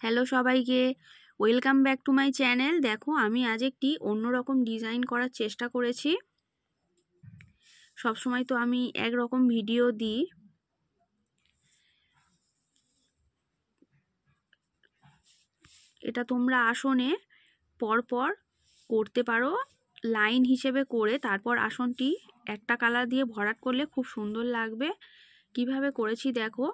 Hello সবাইকে, welcome back to my channel. দেখো, আমি আজ একটি অন্যরকম ডিজাইন করার চেষ্টা করেছি। সবসময় তো আমি একরকম ভিডিও দিই। এটা তোমরা আসনে পরপর করতে পারো, লাইন হিসেবে করে তারপর আসনটি একটা কালার দিয়ে ভরাট করলে খুব সুন্দর লাগবে। কিভাবে করেছি দেখো।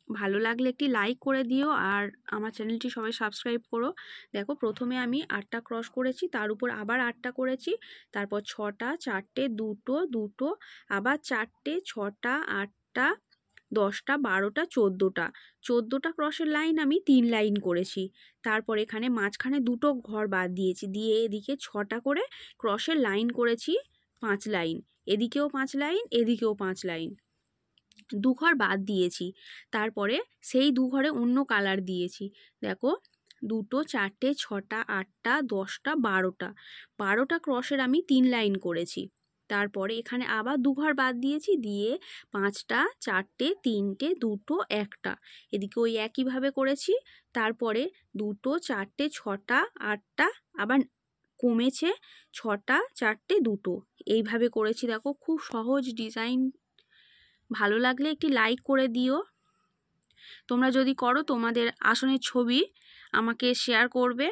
ভালো লাগলে একটি লাইক করে দিও, আর আমার চ্যানেলটি সবাই সাবস্ক্রাইব করো। দেখো, প্রথমে আমি 8টা ক্রস করেছি, তার উপর আবার 8টা করেছি, তারপর 6টা, 4টে, 2টো, 2টো, আবার 4টে, 6টা, 8টা, 10টা, 12টা, 14টা ক্রসের লাইন আমি 3 লাইন করেছি। তারপর এখানে মাঝখানে 2টো ঘর বাদ দিয়েছি, দিয়ে এদিকে 6টা করে ক্রসের লাইন করেছি 5 লাইন, এদিকেও 5 লাইন, এদিকেও 5 লাইন, 2 ঘর বাদ দিয়েছি। তারপরে সেই 2 ঘরে অন্য কালার দিয়েছি। দেখো, 2টো, 4টে, 6টা, 8টা, 10টা, 12টা ক্রসের আমি 3 লাইন করেছি। তারপরে এখানে আবার 2 ঘর বাদ দিয়েছি, দিয়ে 5টা, 4টে, 3টে, 2টো, 1টা, এদিকে ওই একইভাবে করেছি। তারপরে 2টো, 4টে, 6টা, 8টা, আবার কমেছে 6টা, 4টে, 2টো, এইভাবে করেছি। দেখো, খুব সহজ ডিজাইন। ভালো লাগলে একটি লাইক করে দিও। তোমরা যদি করো, তোমাদের আসনের ছবি আমাকে শেয়ার করবে।